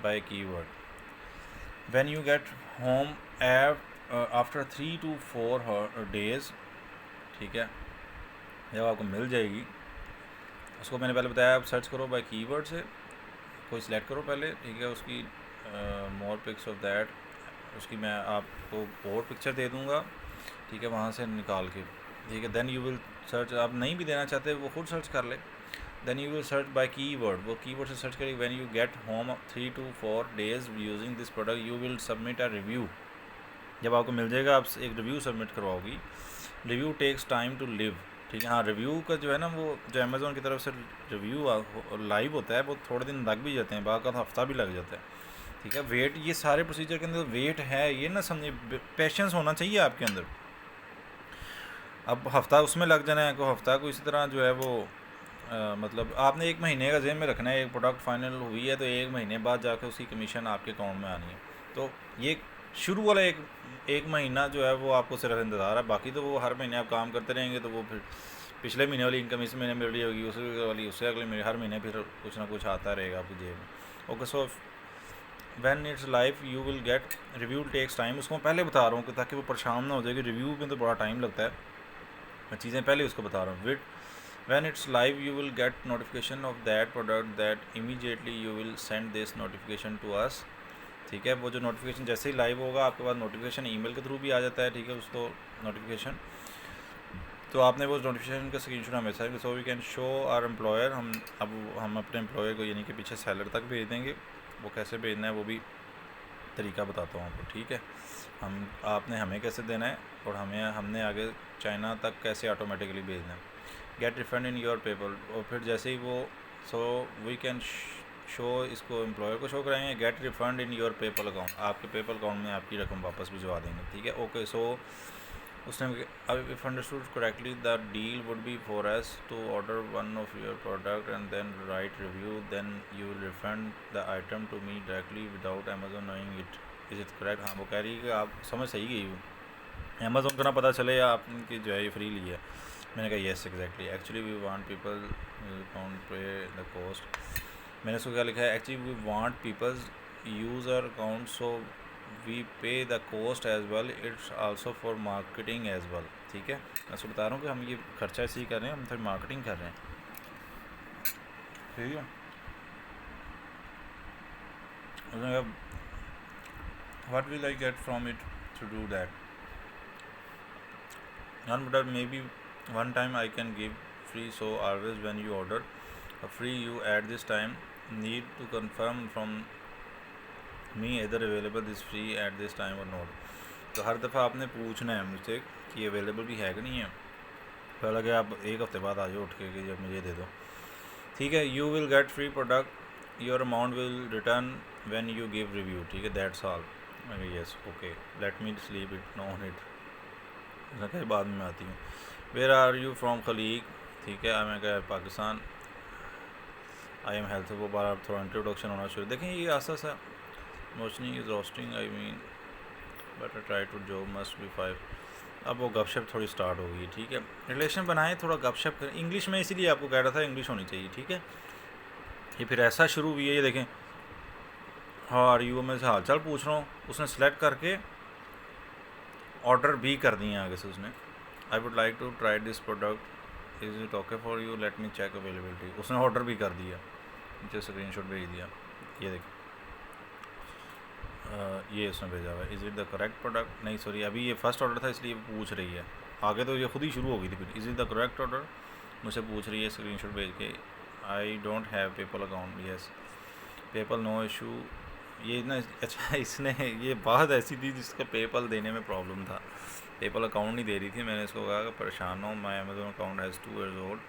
by keyword. When you get home after 3 to 4 days, ठीक है, जब आपको मिल जाएगी, उसको मैंने पहले बताया आप सर्च करो बाय कीवर्ड से, कोई सिलेक्ट करो पहले। ठीक है, उसकी मोर पिक्स ऑफ दैट, उसकी मैं आपको और पिक्चर दे दूँगा। ठीक है, वहाँ से निकाल के। ठीक है, देन यू विल सर्च, आप नहीं भी देना चाहते वो खुद सर्च कर ले। Then you will search by keyword, वो कीवर्ड से सर्च करेगी। When you get home 3 to 4 days using this product you will submit a review. जब आपको मिल जाएगा आप एक रिव्यू सबमिट करवाओगी। Review takes time to live. ठीक है, हाँ, रिव्यू का जो है ना वो जो अमेज़ोन की तरफ से रिव्यू लाइव होता है वो थोड़े दिन लग भी जाते हैं, बाद का हफ्ता भी लग जाता है। ठीक है, वेट, ये सारे प्रोसीजर के अंदर वेट है, ये ना समझिए, पेशेंस होना चाहिए आपके अंदर। अब हफ्ता उसमें लग जाना है, को हफ्ता को इसी तरह जो है वो मतलब आपने 1 महीने का जेब में रखना है। एक प्रोडक्ट फाइनल हुई है तो 1 महीने बाद जाकर उसकी कमीशन आपके अकाउंट में आनी है। तो ये शुरू वाला एक महीना जो है वो आपको सिर्फ इंतज़ार है, बाकी तो वो हर महीने आप काम करते रहेंगे तो वो फिर पिछले महीने वाली इनकम इस महीने मिल रही होगी, उस वाली उससे अगले महीने, हर महीने फिर कुछ ना कुछ आता रहेगा आपकी जेब में। Okay, so when it's life you will get review takes time. उसको मैं पहले बता रहा हूँ कि ताकि वो परेशान ना हो जाए कि रिव्यू में तो बड़ा टाइम लगता है, मैं चीज़ें पहले उसको बता रहा हूँ। When it's live you will get notification of that product that immediately you will send this notification to us। ठीक है, वो जो नोटिफिकेशन जैसे ही लाइव होगा आपके पास नोटिफिकेशन ईमेल के थ्रू भी आ जाता है। ठीक है, उसको नोटिफिकेशन, तो आपने वो नोटिफिकेशन का स्क्रीनशॉट हमें साथ, so we can show our employer. हम अपने एम्प्लॉयर को यानी कि पीछे सेलर तक भेज देंगे। वो कैसे भेजना है वो भी तरीका बताता हूँ आपको। ठीक है, आपने हमें कैसे देना है और हमने आगे चाइना तक कैसे ऑटोमेटिकली भेजना है। Get refund in your paper, और फिर जैसे ही वो सो वी कैन शो, इसको एम्प्लॉयर को शो कराएंगे। Get refund in your PayPal account, आपके पेपल अकाउंट में आपकी रकम वापस भिजवा देंगे। ठीक है, ओके, सो उसने if understood correctly the deal would be for us to order one of your product and then write review, then you will refund the item to me directly without Amazon knowing it, is it correct. हाँ, वो कह रही है कि आप समझ सही गई हो, अमेजोन को ना पता चले आपकी जो है ये फ्री ली है। मैंने कहा yes exactly, actually we want people count pay the cost. मैंने उसको क्या लिखा है, actually we want peoples use our account so we pay the cost as well, it's also for marketing as well. ठीक है, मैं उसको बता रहा हूँ कि हम ये खर्चा ऐसे ही कर रहे हैं, हम फिर मार्केटिंग कर रहे हैं। ठीक है, उसने कहा what will I get from it to do that, non but maybe one time I can give free, so always when you order a free you at this time need to confirm from me either available this free at this time or not। तो हर दफ़ा आपने पूछना है मुझसे कि available भी है कि नहीं है, पहले कि आप एक हफ्ते बाद आ जाओ उठ के कि जब मुझे दे दो। ठीक है, you will get free product, your amount will return when you give review. ठीक है, that's all. Yes, okay, let me sleep it, know on it. उसने कहा बाद में आती हूँ। वेयर आर यू फ्राम खलीग, ठीक है, मैं कहा पाकिस्तान। आई एम हेल्थ, वो बार थोड़ा इंट्रोडक्शन होना शुरू। देखें ये आसा सा motioning is roasting I mean but try to job must be 5। अब वो गपशप थोड़ी स्टार्ट हो गई, ठीक है। रिलेशन बनाएं, थोड़ा गपशप करें इंग्लिश में, इसीलिए आपको कह रहा था इंग्लिश होनी चाहिए, ठीक है। ये फिर ऐसा शुरू हुई है, ये देखें हाउ आर यू, मैं से हाल चाल पूछ रहा हूँ, उसने सेलेक्ट करके ऑर्डर भी कर दिए आगे से उसने। I would like to try this product, is it okay for you, let me check availability. उसने ऑर्डर भी कर दिया, नीचे स्क्रीनशॉट भेज दिया, ये देखें ये उसने भेजा हुआ है। Is it the correct product, नहीं सॉरी अभी ये फर्स्ट ऑर्डर था इसलिए पूछ रही है, आगे तो ये खुद ही शुरू हो गई थी। फिर is it the correct order मुझसे पूछ रही है स्क्रीनशॉट भेज के। I don't have PayPal account, yes PayPal no issue. ये ना अच्छा इसने ये बात ऐसी थी जिसका पेपल देने में प्रॉब्लम था, पेपल अकाउंट नहीं दे रही थी। मैंने इसको कहा कि परेशान हो, my Amazon account has 2 years old,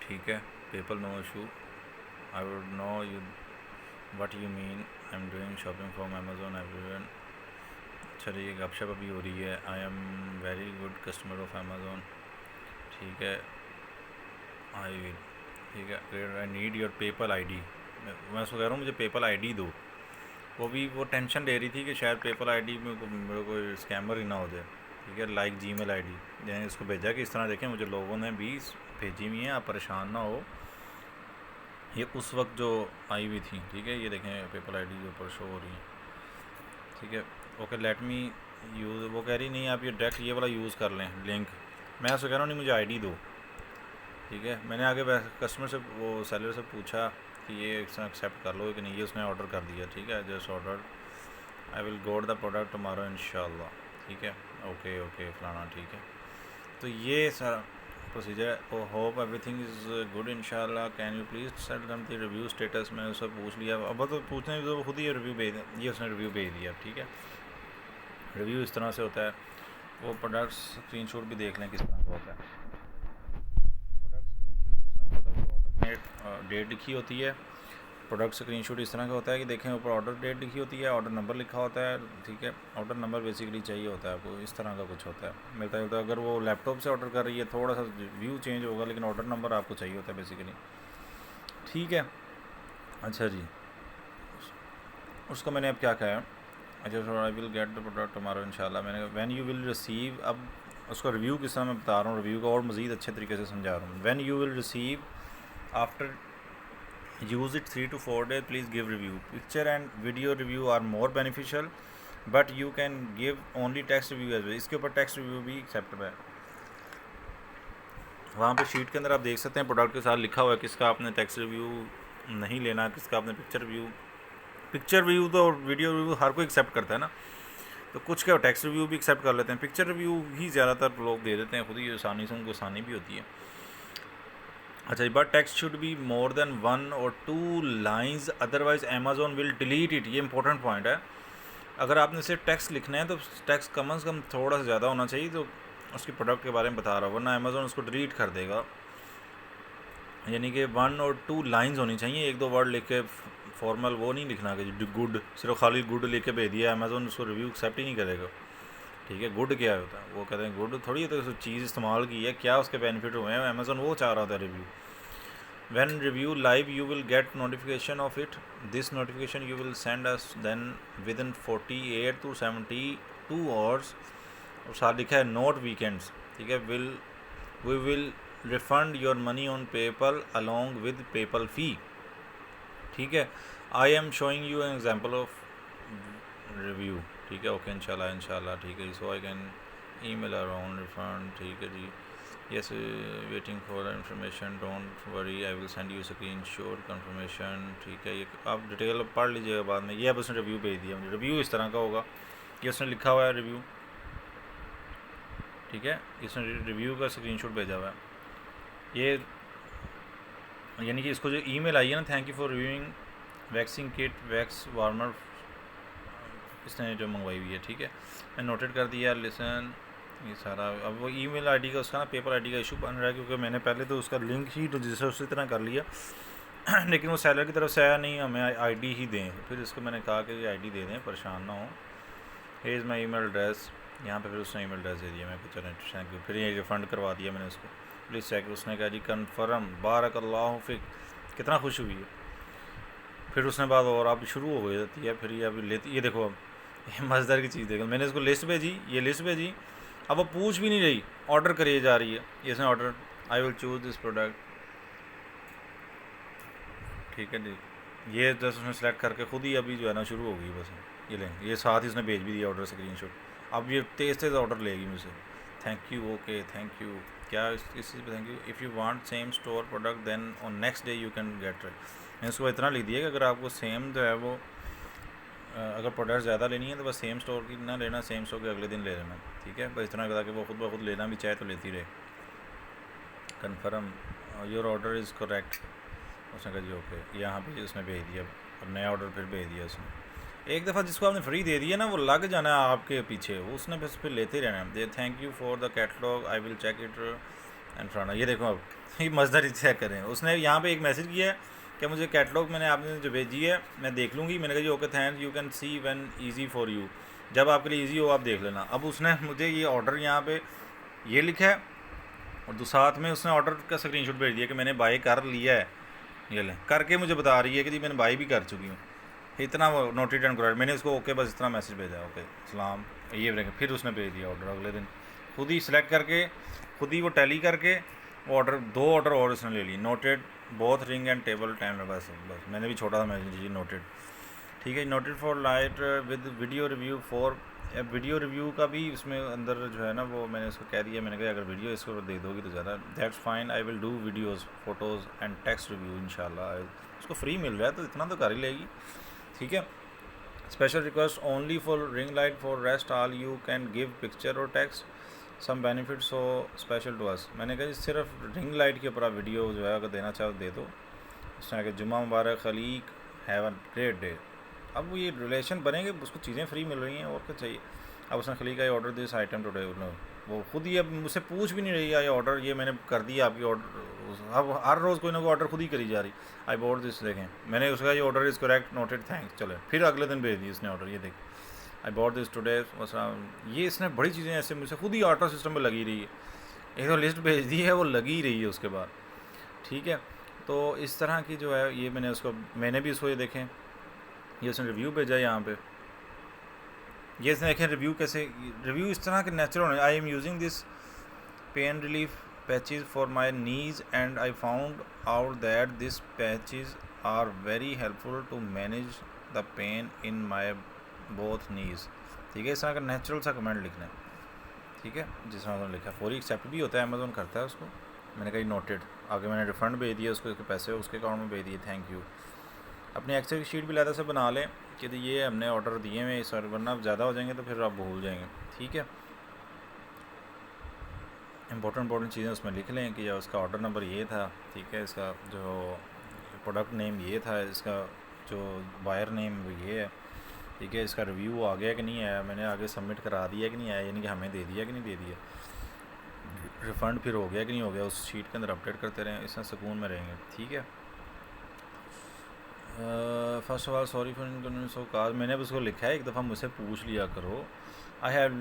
ठीक है, PayPal no issue, I would know you what you mean, I am doing shopping from Amazon everyone. चलिए गपशप अभी हो रही है। I am very good customer of Amazon, ठीक है, आई विल, ठीक है, I need your PayPal ID. मैं उसको कह रहा हूँ मुझे पेपल आईडी दो। वो भी वो टेंशन ले रही थी कि शायद पेपल आईडी में मेरे कोई स्कैमर ही ना हो जाए, ठीक है। लाइक जीमेल आईडी मैंने इसको भेजा कि इस तरह देखें मुझे लोगों ने भी भेजी हुई है, आप परेशान ना हो। ये उस वक्त जो आई हुई थी, ठीक है, ये देखें पेपल आईडी जो ऊपर शो हो रही है, ठीक है। ओके लेट मी यूज़, वो कह रही नहीं आप ये डायरेक्ट ये वाला यूज़ कर लें लिंक। मैं उसको कह रहा हूँ नहीं मुझे आईडी दो, ठीक है। मैंने आगे कस्टमर से वो सेलर से पूछा कि ये एक्सेप्ट कर लो कि नहीं, ये उसने ऑर्डर कर दिया, ठीक है। Just order, I will goat the product tomorrow इंशाल्लाह, ठीक है। ओके ओके फलाना, ठीक है। तो ये सारा procedure, oh hope everything is good इंशाल्लाह, can you please send them the review status. मैंने उससे पूछ लिया, अब तो पूछने तो खुद ही रिव्यू भेज, ये उसने रिव्यू भेज दिया, ठीक है। रिव्यू इस तरह से होता है, वो प्रोडक्ट स्क्रीनशॉट भी देख लें किस तरह का होता है। प्रोडक्ट स्क्रीनशॉट ऑर्डर डेट लिखी होती है। प्रोडक्ट स्क्रीनशॉट इस तरह का होता है कि देखें ऊपर ऑर्डर डेट लिखी होती है, ऑर्डर नंबर लिखा होता है, ठीक है। ऑर्डर नंबर बेसिकली चाहिए होता है आपको, इस तरह का कुछ होता है। मिलता जुलता अगर वो लैपटॉप से ऑर्डर कर रही है थोड़ा सा व्यू चेंज होगा, लेकिन ऑर्डर नंबर आपको चाहिए होता है बेसिकली, ठीक है। अच्छा जी, उसको मैंने अब क्या कहा, अच्छा I will get the product tomorrow इंशाल्लाह। मैंने व्हेन यू विल रिसीव, अब उसका रिव्यू किस तरह मैं बता रहा हूँ, रिव्यू का और मज़ीद अच्छे तरीके से समझा रहा हूँ। When you will receive after use it 3 to 4 days, please give review. Picture and video review are more beneficial but you can give only text review as well. इसके ऊपर text review भी acceptable है। वहाँ पे sheet के अंदर आप देख सकते हैं प्रोडक्ट के साथ लिखा हुआ है किसका आपने टेक्स्ट रिव्यू नहीं लेना, किसका आपने पिक्चर रिव्यू। पिक्चर रिव्यू तो वीडियो रिव्यू हर कोई एक्सेप्ट करता है ना, तो कुछ क्या टेक्स्ट रिव्यू भी एक्सेप्ट कर लेते हैं, पिक्चर रिव्यू ही ज़्यादातर लोग दे देते हैं खुद ही, आसानी से उनको आसानी भी होती है। अच्छा, but text should be more than 1 or 2 lines otherwise Amazon will delete it. ये इंपॉर्टेंट पॉइंट है, अगर आपने सिर्फ टेक्स्ट लिखना है तो टेक्स्ट कम से कम थोड़ा सा ज़्यादा होना चाहिए, तो उसकी प्रोडक्ट के बारे में बता रहा हूँ, वरना अमेजोन उसको डिलीट कर देगा। यानी कि 1 or 2 लाइन्स होनी चाहिए, 1-2 वर्ड लिख के, फॉर्मल वो नहीं लिखना कि गुड, सिर्फ खाली गुड लिख के भेज दिया, अमेजोन उसको रिव्यू एक्सेप्ट ही नहीं करेगा, ठीक है। गुड क्या होता है, वो कहते हैं गुड थोड़ी है, तो चीज़ इस्तेमाल की है, क्या उसके बेनिफिट हुए हैं, अमेजोन वो चाह रहा था review. When review live you will get notification of it. This notification you will send us then within 48 to 72 hours। और साथ लिखा है नोट वीकेंड्स, ठीक है। we will refund your money on PayPal along with PayPal fee, ठीक है। I am showing you an example of review, ठीक है। ओके इंशाल्लाह ठीक है। so I can email around refund, ठीक है जी। yes waiting for information, don't worry I will send you screenshot confirmation, ठीक है। ये आप डिटेल पढ़ लीजिएगा बाद में। ये अब उसने रिव्यू भेज दिया मुझे, रिव्यू इस तरह का होगा कि उसने लिखा हुआ है रिव्यू, ठीक है। इसने रिव्यू का स्क्रीनशॉट भेजा हुआ है, ये यानी कि इसको जो ईमेल आई है ना, thank you for reviewing waxing kit wax warmer, इसने जो मंगवाई हुई है, ठीक है। मैं नोटेड कर दिया, लिसन ये सारा। अब वो ईमेल आईडी का उसका ना पेपर आईडी का इशू बन रहा है, क्योंकि मैंने पहले तो उसका लिंक ही रजिस्टर उसी तरह कर लिया लेकिन वो सेलर की तरफ से आया नहीं, हमें आईडी ही दें। फिर इसको मैंने कहा कि आईडी दे दें, परेशान ना हो। Here is my email address, यहाँ पे फिर उसने ईमेल एड्रेस दे दिया, मैं कहा चलें थैंक यू, फिर ये रिफ़ंड करवा दिया मैंने उसको, प्लीज़ चेक। उसने कहा जी कन्फर्म, बारकल्लाहु फिक, कितना खुश हुई है। फिर उसने बाद और अब शुरू हो गई जाती है, फिर ये अभी लेती, ये देखो अब ये मज़ेदार की चीज़ देखो, मैंने इसको लिस्ट भेजी, ये लिस्ट भेजी, अब वो पूछ भी नहीं रही, ऑर्डर करिए जा रही है। ये इसने order, I will choose this product, ठीक है जी, ये जस्ट उसने सेलेक्ट करके खुद ही अभी जो है ना शुरू हो गई बस। ये लें, ये साथ ही उसने भेज भी दिया ऑर्डर स्क्रीनशॉट। अब ये तेज़ तेज़ ऑर्डर लेगी मुझसे, thank you, okay thank you, क्या इस चीज़ पर thank you, if you want same store product then on next day you can get it. मैंने उसको इतना लिख दिया कि अगर आपको सेम जो है वो अगर प्रोडक्ट ज़्यादा लेनी है तो बस सेम स्टोर की ना लेना, सेम स्टोर के अगले दिन ले लेना, ठीक है। बस इतना बता कि वो खुद ब खुद लेना भी चाहे तो लेती रहे। Confirm your order is correct, उसने कहा जी ओके, यहाँ पे उसने भेज दिया। अब नया ऑर्डर फिर भेज दिया उसने। एक दफ़ा जिसको आपने फ्री दे दिया ना, वो लग जाना है आपके पीछे, उसने बस फिर लेते रहना है। Thank you for the catalogue, I will check it and फ्राना। ये देखो अब ये मज़ेदार चेक करें, उसने यहाँ पे एक मैसेज किया है कि मुझे कैटलॉग मैंने आपने जो भेजी है मैं देख लूँगी। मैंने कहा जी okay thank you can see when easy for you, जब आपके लिए ईजी हो आप देख लेना। अब उसने मुझे ये ऑर्डर यहाँ पे ये लिखा है और साथ में उसने ऑर्डर का स्क्रीनशॉट भेज दिया कि मैंने बाई कर लिया है, ये लें करके मुझे बता रही है कि जी मैंने बाई भी कर चुकी हूँ। इतना वो नोटेड एंड करेक्ट, मैंने उसको ओके बस इतना मैसेज भेजा, ओके सलाम, ये फिर उसने भेज दिया ऑर्डर अगले दिन, खुद ही सिलेक्ट करके खुद ही वो टैली करके वो ऑर्डर, 2 ऑर्डर और उसने ले ली। Noted both ring and table time, बस मैंने भी छोटा सा मैसेज लीजिए नोटेड, ठीक है। Noted for light with video review for, video review का भी उसमें अंदर जो है ना वो मैंने उसको कह दिया, मैंने कहा अगर वीडियो इसको दे दोगी तो ज़्यादा, that's fine, I will do videos photos and text review इंशाल्लाह। उसको फ्री मिल रहा है तो इतना तो कर ही लेगी, ठीक है। Special request only for ring light, for rest all you can give picture और text, some benefit so special to us. मैंने कहा सिर्फ रिंग लाइट के ऊपर आप वीडियो जो है अगर देना चाहो दे दो। उसने कहा जुम्मा मुबारक Khaleeq, have a great day. अब वो ये रिलेशन बनेंगे, उसको चीज़ें फ्री मिल रही हैं और क्या चाहिए। अब उसने खलीक I order this item today, वो खुद ही अब मुझसे पूछ भी नहीं रही है, ऑर्डर ये मैंने कर दिया आपकी ऑर्डर। अब हर रोज़ कोई ना कोई ऑर्डर खुद ही करी जा रही। आई बॉट दिस, देखें मैंने उसका ये order is correct noted thanks, चले फिर अगले दिन भेज दी इसने ऑर्डर, ये देख आई बॉट दिस टुडे। ये इसने बड़ी चीज़ें ऐसे मुझसे खुद ही ऑटो सिस्टम में लगी रही है, एक तो लिस्ट भेज दी है वो लगी रही है उसके बाद, ठीक है। तो इस तरह की जो है ये मैंने भी उसको ये देखें, ये उसने रिव्यू भेजा यहाँ पे, ये इसने देखें रिव्यू कैसे, रिव्यू इस तरह के नेचुरल होने। I am using this pain relief patches for my knees and I found out that this patches are very helpful to manage the pain in my both knees, ठीक है। इस तरह का नेचुरल सा कमेंट लिखना है, ठीक है। जिस तरह उन्होंने लिखा फौरी एक्सेप्ट भी होता है, अमेज़ोन करता है उसको। मैंने कहा नोटेड, आगे मैंने रिफ़ंड भेज दिया उसको, पैसे उसके अकाउंट में भेज दिए, थैंक यू। अपनी एक्सेल की शीट भी लादा से बना लें कि ये हमने ऑर्डर दिए हुए इस, वरना ज़्यादा हो जाएंगे तो फिर आप भूल जाएंगे, ठीक है। इंपॉर्टेंट चीज़ें उसमें लिख लें कि उसका ऑर्डर नंबर ये था, ठीक है, इसका जो प्रोडक्ट नेम ये था, इसका जो बायर नेम वो ये है, ठीक है। इसका रिव्यू आ गया कि नहीं आया, मैंने आगे सबमिट करा दिया कि नहीं आया, यानी कि हमें दे दिया कि नहीं दे दिया, रिफ़ंड फिर हो गया कि नहीं हो गया, उस शीट के अंदर अपडेट करते रहें, इसमें सुकून में रहेंगे, ठीक है। First of all sorry for inconvenience of cause, मैंने अब उसको लिखा है एक दफ़ा मुझसे पूछ लिया करो। I have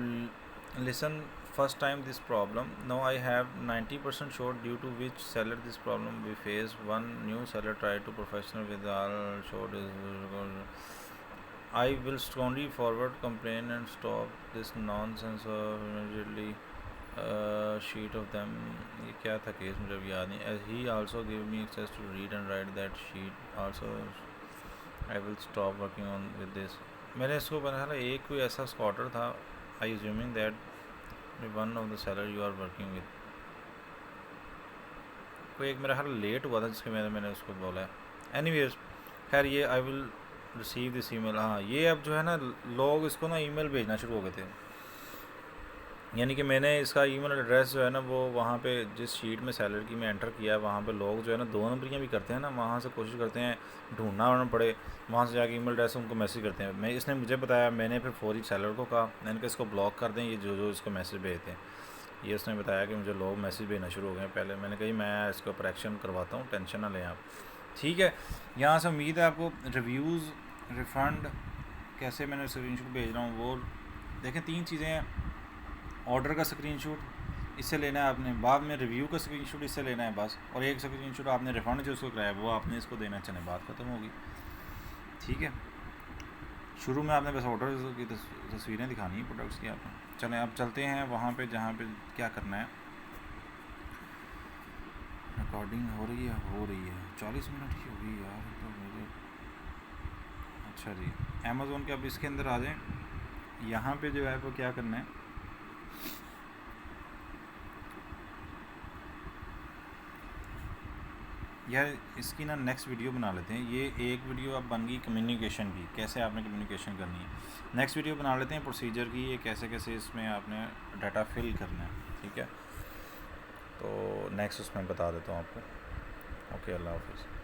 listen first time this problem, no I have 90% sure due to which seller this problem we face, one new seller try to professional with all sure, I will strongly forward complain and stop this nonsense immediately sheet of them. ये क्या था case मुझे भी याद नहीं। As he also give me access to read and write that sheet also, I will stop working on with this. मैंने इसको बनाया एक कोई ऐसा स्कॉटर था, I assuming that one of the seller you are working with, कोई एक मेरा ख्याल लेट हुआ था जिसके मैंने उसको बोला है। एनीवेज खैर ये I will receive this email. हाँ ये अब जो है ना लोग इसको ना ईमेल भेजना शुरू हो गए थे, यानी कि मैंने इसका ईमेल एड्रेस जो है ना वो वहाँ पे जिस शीट में सैलर की मैं एंटर किया, वहाँ पे लोग जो है ना 2 नंबरियाँ भी करते हैं ना, वहाँ से कोशिश करते हैं ढूंढना ना पड़े, वहाँ से जाके ईमेल एड्रेस उनको मैसेज करते हैं। मैं इसने मुझे बताया, मैंने फिर फौरी सैलर को कहा, मैंने कहा इसको ब्लॉक कर दें, ये जो इसको मैसेज भेजते हैं। ये उसने बताया कि मुझे लोग मैसेज भेजना शुरू हो गए पहले। मैंने कही मैं इसके ऊपर एक्शन करवाता हूँ, टेंशन ना लें आप, ठीक है। यहाँ से उम्मीद है आपको रिव्यूज़ रिफ़ंड कैसे मैंने स्क्रीनशॉट भेज रहा हूँ वो देखें। 3 चीज़ें हैं, ऑर्डर का स्क्रीनशॉट इससे लेना है आपने, बाद में रिव्यू का स्क्रीनशॉट इससे लेना है बस, और एक स्क्रीनशॉट आपने रिफ़ंड जो उसको कराया वो आपने इसको देना, चले बात ख़त्म होगी। ठीक है, शुरू में आपने बस ऑर्डर की तस्वीरें दिखानी है प्रोडक्ट्स की आपने। चलें अब चलते हैं वहाँ पे जहाँ पे क्या करना है। रिकॉर्डिंग हो रही है 40 मिनट की होगी यार तो मुझे। अच्छा जी, अमेज़ोन के अब इसके अंदर आ जाएं। यहाँ पे जो है वो क्या करना है, यार इसकी ना नेक्स्ट वीडियो बना लेते हैं। ये एक वीडियो अब बन गई कम्युनिकेशन की, कैसे आपने कम्युनिकेशन करनी है। नेक्स्ट वीडियो बना लेते हैं प्रोसीजर की, ये कैसे कैसे इसमें आपने डाटा फिल करना है। ठीक है, तो नेक्स्ट उसमें बता देता हूँ आपको। ओके, अल्लाह हाफ़िज़।